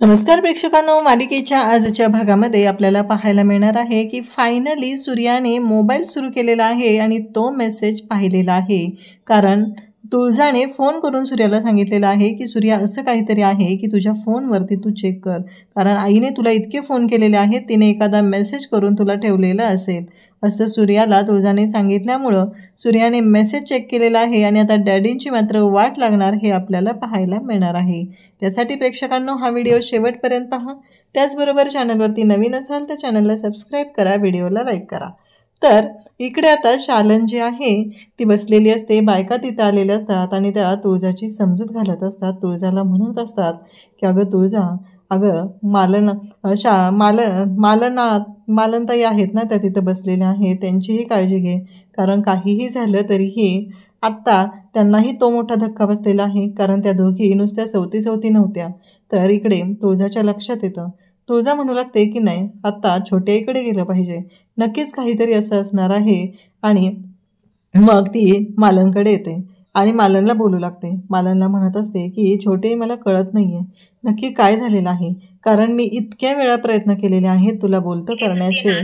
नमस्कार प्रेक्षकांनो, मालिकेच्या आजच्या भागामध्ये आपल्याला पाहायला मिळणार आहे की फायनली सूर्याने मोबाईल सुरू केलेला आहे आणि तो मेसेज पाहिलेला आहे. कारण तुळजाने फोन करून सूर्याला सांगितलेलं आहे की सूर्या असं काहीतरी आहे की तुझ्या फोनवरती तू चेक कर, कारण आईने तुला इतके फोन केलेले आहेत, तिने एखादा मेसेज करून तुला ठेवलेलं असेल असं सूर्याला तुळजाने सांगितल्यामुळं सूर्याने मेसेज चेक केलेला आहे आणि आता डॅडींची मात्र वाट लागणार हे आपल्याला पाहायला मिळणार आहे. त्यासाठी प्रेक्षकांनो हा व्हिडिओ शेवटपर्यंत पहा. त्याचबरोबर चॅनलवरती नवीन असाल तर चॅनलला सबस्क्राईब करा, व्हिडिओला लाईक करा. तर इकडे आता शालन जी आहे ती बसलेली असते, बायका तिथं आलेल्या असतात आणि त्या तुळजाची समजूत घालत असतात. तुळजाला म्हणत असतात की अगं तुळजा, अगं मालनताई आहेत ना, त्या तिथं बसलेल्या आहेत, त्यांचीही काळजी घे, कारण काहीही झालं तरीही आत्ता त्यांनाही तो मोठा धक्का बसलेला आहे, कारण त्या दोघी नुसत्या सवती नव्हत्या. तर इकडे तुळजाच्या लक्षात येतं. तुळजा म्हणू लागते की नाही, आत्ता छोट्याईकडे गेलं पाहिजे, नक्कीच काहीतरी असं असणार आहे. आणि मग ती मालनकडे येते आणि मालनला बोलू लागते. मालनला म्हणत असते की छोटे, मला कळत नाही आहे नक्की काय झालेलं आहे, कारण मी इतक्या वेळा प्रयत्न केलेले आहेत तुला बोलतं करण्याचे,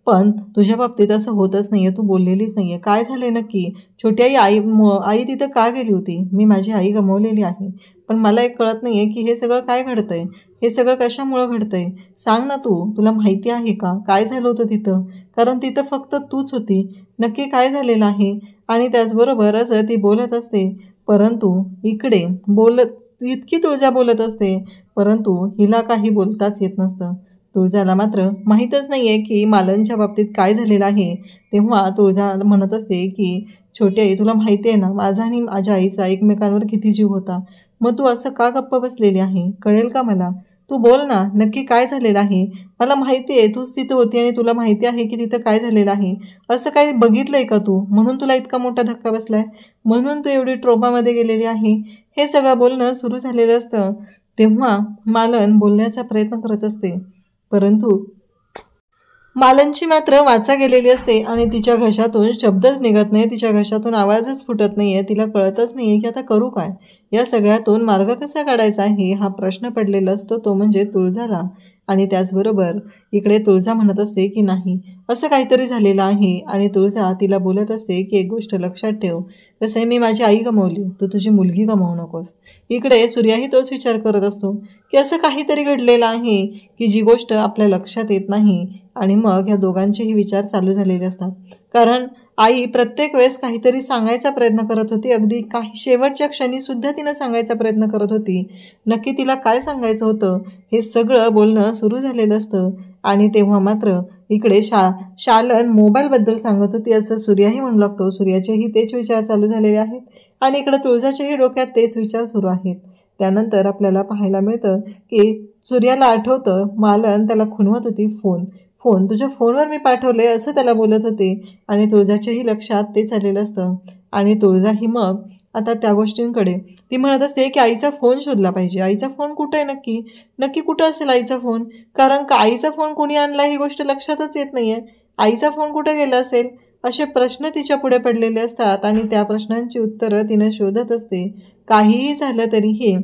पण तुझ्या बाबतीत असं होतच नाही आहे, तू बोललेलीच नाही आहे. काय झालं नक्की? छोटी आई तिथं का गेली होती? मी माझी आई गमावलेली आहे, पण मला एक कळत नाही आहे की हे सगळं काय घडतं आहे, हे सगळं कशामुळं घडतं आहे? सांग ना तू, तुला माहिती आहे का काय झालं होतं तिथं? कारण तिथं फक्त तूच होती, नक्की काय झालेलं आहे? आणि त्याचबरोबर असं ती बोलत असते, परंतु इकडे इतकी तुळजा बोलत असते, परंतु हिला काही बोलताच येत नसतं. तुळजाला मात्र माहीतच नाही आहे की मालनच्या बाबतीत काय झालेलं आहे. तेव्हा तुळजा म्हणत असते की छोटी आई, तुला माहिती आहे ना माझा आणि माझ्या आईचा एकमेकांवर किती जीव होता, मग तू असं का गप्प बसलेली आहे? कळेल का मला? तू बोल ना, नक्की काय झालेलं आहे? मला माहिती आहे तूच तिथं होती आणि तुला माहिती आहे की तिथं काय झालेलं आहे. असं काही बघितलंय का तू, म्हणून तुला इतका मोठा धक्का बसलाय, म्हणून तू एवढी ट्रोमामध्ये गेलेली आहे? हे सगळं बोलणं सुरू झालेलं असतं. तेव्हा मालन बोलण्याचा प्रयत्न करत असते, परंतु मालनची मात्र वाचा गेलेली असते आणि तिच्या घशातून शब्दच निघत नाही, तिच्या घशातून आवाजच फुटत नाही आहे. तिला कळतच नाही आहे की आता करू काय, या सगळ्यातून मार्ग कसा काढायचा आहे हा प्रश्न पडलेला असतो, तो म्हणजे तुळजाला. आणि त्याचबरोबर इकडे तुळजा म्हणत असते की नाही, असं काहीतरी झालेलं आहे. आणि तुळजा तिला बोलत असते की एक गोष्ट लक्षात ठेव, कसं आहे, मी माझी आई गमावली, तू तुझी मुलगी गमावू नकोस. इकडे सूर्याही तोच विचार करत असतो की असं काहीतरी घडलेलं आहे की जी गोष्ट आपल्या लक्षात येत नाही. आणि मग ह्या दोघांचेही विचार चालू झालेले असतात, कारण आई प्रत्येक वेळेस काहीतरी सांगायचा प्रयत्न करत होती, अगदी काही शेवटच्या क्षणी सुद्धा तिनं सांगायचा प्रयत्न करत होती. नक्की तिला काय सांगायचं होतं हे सगळं बोलणं सुरू झालेलं असतं. आणि तेव्हा मात्र इकडे शालन मोबाईलबद्दल सांगत होती असं सूर्याही म्हणू लागतो. सूर्याचेही तेच विचार चालू झालेले आहेत आणि इकडं तुळजाच्याही डोक्यात तेच विचार सुरू आहेत. त्यानंतर आपल्याला पाहायला मिळतं की सूर्याला आठवतं मालन त्याला खुणवत होती, फोन तुझ्या फोनवर मी पाठवले असं त्याला बोलत होते. आणि तुळजाच्याही लक्षात ते चाललेलं असतं. आणि तुळजाही मग आता त्या गोष्टींकडे ती म्हणत असते की आईचा फोन शोधला पाहिजे, आईचा फोन कुठं आहे, नक्की नक्की कुठं असेल आईचा फोन, कारण का आईचा फोन कोणी आणला ही गोष्ट लक्षातच येत नाही आहे. आईचा फोन कुठं गेला असेल, असे प्रश्न तिच्या पुढे पडलेले असतात आणि त्या प्रश्नांची उत्तरं तिनं शोधत असते. काहीही झालं तरीही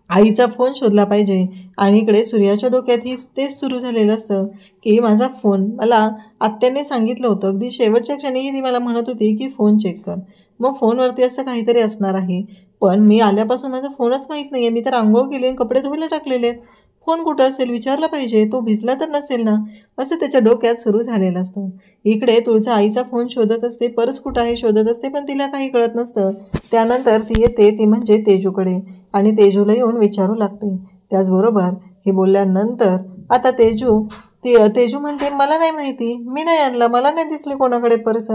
आईचा फोन शोधला पाहिजे. आणि इकडे सूर्याच्या डोक्यातही तेच सुरू झालेलं असतं की माझा फोन, मला आत्याने सांगितलं होतं, अगदी शेवटच्या क्षणीही ती मला म्हणत होती की फोन चेक कर, मग फोनवरती असं काहीतरी असणार आहे. पण मी आल्यापासून माझा फोनच माहीत नाही आहे, मी तर आंघोळ केली आणि कपडे धुवायला टाकलेले आहेत, फोन कुठं असेल विचारलं पाहिजे, तो भिजला तर नसेल ना, असं त्याच्या डोक्यात सुरू झालेलं असतं. इकडे तुळजा आईचा फोन शोधत असते, पर्स कुठं आहे शोधत असते, पण तिला काही कळत नसतं. त्यानंतर ती येते, ती म्हणजे तेजूकडे, आणि तेजूला येऊन विचारू लागते. त्याचबरोबर हे बोलल्यानंतर आता तेजू म्हणते, मला नाही माहिती, मी नाही आणला, मला नाही दिसली कोणाकडे पर्स.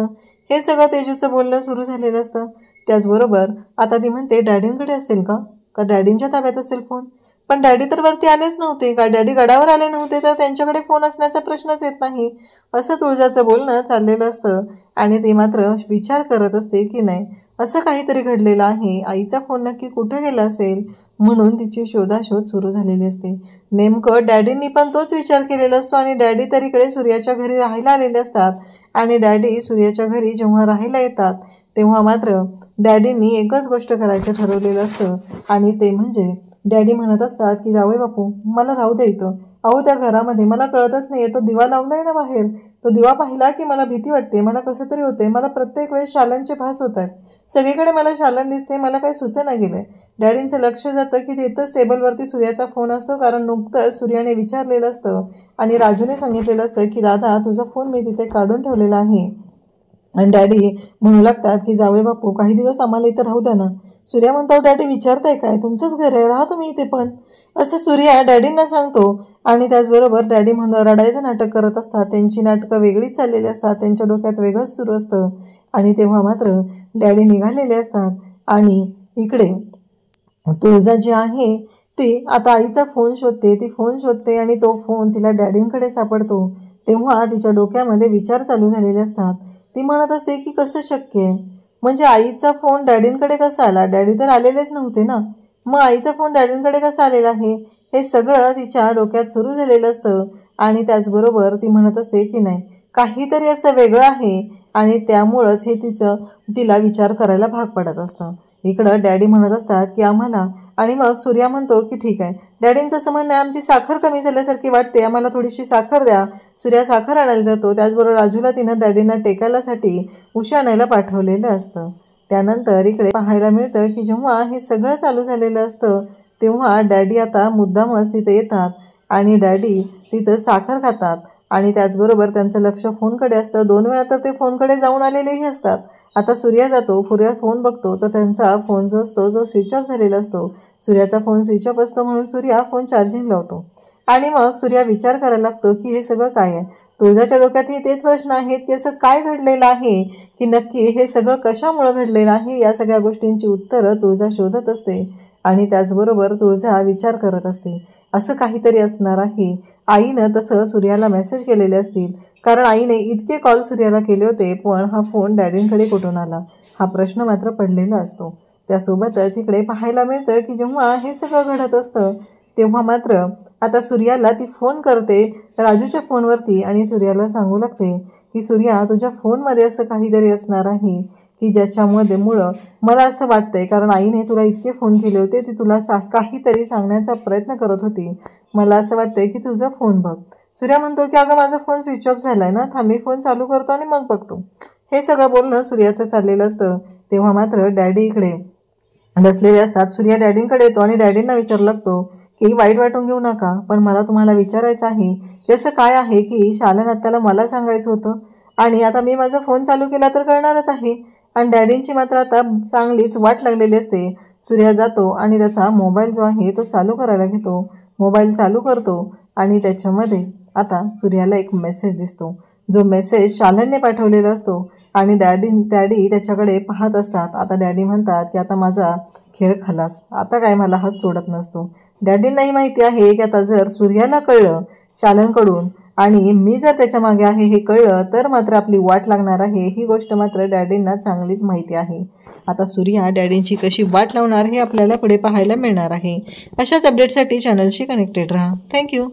हे सगळं तेजूचं बोलणं सुरू झालेलं असतं. त्याचबरोबर आता ती म्हणते, डॅडींकडे असेल का डॅडींच्या ताब्यात असेल फोन, पण डॅडी तर वरती आलेच नव्हते, का डॅडी गडावर आले नव्हते, तर त्यांच्याकडे फोन असण्याचा प्रश्नच येत नाही, असं तुळजाचं बोलणं चाललेलं असतं. आणि ती मात्र विचार करत असते की नाही, असं काहीतरी घडलेलं आहे, आईचा फोन नक्की कुठे गेला असेल, म्हणून तिची शोधाशोध सुरू झालेली असते. नेमकं डॅडींनी पण तोच विचार केलेला असतो आणि डॅडी तर इकडे सूर्याच्या घरी राहायला आलेले असतात. आणि डॅडी सूर्याच्या घरी जेव्हा राहायला येतात तेव्हा मात्र डॅडींनी एकच गोष्ट करायचं ठरवलेलं असतं, आणि ते म्हणजे डॅडी म्हणत असतात की जावई बापू मला राहू दे इथं. अहो त्या घरामध्ये मला कळतच नाही तो दिवा लावलाय ना बाहेर, तो दिवा पाहिला की मला भीती वाटते, मला कसं तरी होते, मला प्रत्येक वेळेस शालनचे भास होत आहेत, सगळीकडे मला शालन दिसते, मला काही सुचना गेलंय. डॅडींचं लक्ष जातं की तिथंच टेबलवरती सूर्याचा फोन असतो, कारण नुकतंच सूर्याने विचारलेलं असतं आणि राजूने सांगितलेलं असतं की दादा तुझा फोन मी तिथे काढून ठेवलेला आहे. आणि डॅडी म्हणू लागतात की जावे बापू काही दिवस आम्हाला इथं राहू द्या ना. सूर्या म्हणतो डॅडी विचारताय काय, तुमचंच घर आहे, राहा तुम्ही इथे पण, असं सूर्या डॅडींना सांगतो. आणि त्याचबरोबर डॅडी म्हणून रडायचं नाटक करत असतात. त्यांची नाटकं वेगळीच चाललेली असतात, त्यांच्या डोक्यात वेगळंच सुरू असतं. आणि तेव्हा मात्र डॅडी निघालेले असतात आणि इकडे तुळजा जी आहे ती आता आईचा फोन शोधते, ती फोन शोधते आणि तो फोन तिला डॅडींकडे सापडतो. तेव्हा तिच्या डोक्यामध्ये विचार चालू झालेले असतात. ती म्हणत असते की कसं शक्य आहे, म्हणजे आईचा फोन डॅडींकडे कसा आला, डॅडी तर आलेलेच नव्हते ना, मग आईचा फोन डॅडींकडे कसा आलेला आहे, हे सगळं तिच्या डोक्यात सुरू झालेलं असतं. आणि त्याचबरोबर ती म्हणत असते की नाही काहीतरी असं वेगळं आहे आणि त्यामुळंच हे तिला विचार करायला भाग पडत असतं. इकडं डॅडी म्हणत असतात की आम्हाला, आणि मग सूर्या म्हणतो की ठीक आहे, डॅडींचं असं म्हणणं आहे आमची साखर कमी झाल्यासारखी वाटते, आम्हाला थोडीशी साखर द्या. सूर्या साखर आणायला जातो. त्याचबरोबर राजूला तिनं डॅडींना टेकायलासाठी उशी आणायला पाठवलेलं असतं. त्यानंतर इकडे पाहायला मिळतं की जेव्हा हे सगळं चालू झालेलं असतं तेव्हा डॅडी आता मुद्दामच तिथे येतात आणि डॅडी तिथं साखर खातात आणि त्याचबरोबर त्यांचं लक्ष फोनकडे असतं. 2 वेळा तर ते फोनकडे जाऊन आलेलेही असतात. आता सूर्या जातो, सूर्या फोन बघतो तर त्यांचा फोन जो असतो जो स्विच ऑफ झालेला असतो. सूर्याचा फोन स्विच ऑफ असतो म्हणून सूर्या फोन चार्जिंग लावतो आणि मग सूर्या विचार करायला लागतो की हे सगळं काय आहे. तुळजाच्या डोक्यातही तेच प्रश्न आहेत की असं काय घडलेलं आहे, की नक्की हे सगळं कशामुळं घडलेलं आहे. या सगळ्या गोष्टींची उत्तरं तुळजा शोधत असते आणि त्याचबरोबर तुळजा विचार करत असते असं काहीतरी असणार आहे. आईनं तसं सूर्याला मेसेज केलेले असतील, कारण आईने इतके कॉल सूर्याला केले होते, पण हा फोन डॅडींकडे कुठून आला हा प्रश्न मात्र पडलेला असतो. त्यासोबतच इकडे पाहायला मिळतं की जेव्हा हे सगळं घडत असतं तेव्हा मात्र आता सूर्याला ती फोन करते राजूच्या फोनवरती आणि सूर्याला सांगू लागते की सूर्या तुझ्या फोनमध्ये असं काहीतरी असणार आहे की ज्याच्यामध्ये मला असं वाटतंय, कारण आईने तुला इतके फोन केले होते, ती तुला काहीतरी सांगण्याचा प्रयत्न करत होती, मला असं वाटतंय की तुझा फोन बघ. सूर्या म्हणतो की अगं माझा फोन स्विच ऑफ झाला आहे ना, थांब मी फोन चालू करतो आणि मग बघतो. हे सगळं बोलणं सूर्याचं चाललेलं असतं. तेव्हा मात्र डॅडी इकडे बसलेले असतात. सूर्या डॅडींकडे येतो आणि डॅडींना विचारू लागतो की वाईट वाटून घेऊ नका, पण मला तुम्हाला विचारायचं आहे की असं काय आहे की शालन आत्याला मला सांगायचं होतं आणि आता मी माझा फोन चालू केला तर कळणारच आहे. आणि डॅडींची मात्र आता चांगलीच वाट लागलेली असते. सूर्या जातो आणि त्याचा मोबाईल जो आहे तो चालू करायला घेतो. मोबाईल चालू करतो आणि त्याच्यामध्ये आता सूर्याला एक मेसेज दिसतो, जो मेसेज शालनने पाठवलेला असतो आणि डॅडी त्याच्याकडे पाहत असतात. आता डॅडी म्हणतात की आता माझा खेळ खलास, आता काय मला हात सोडत नसतो. डॅडींनाही माहिती आहे की आता जर सूर्याला कळलं शालनकडून आणि मी जर त्याच्या मागे आहे हे कळलं तर मात्र आपली वाट लागणार आहे, ही गोष्ट मात्र डॅडींना चांगलीच माहिती आहे. आता सूर्या डॅडींची कशी वाट लावणार हे आपल्याला पुढे पाहायला मिळणार आहे. अशाच अपडेटसाठी चॅनलशी कनेक्टेड राहा. थँक्यू.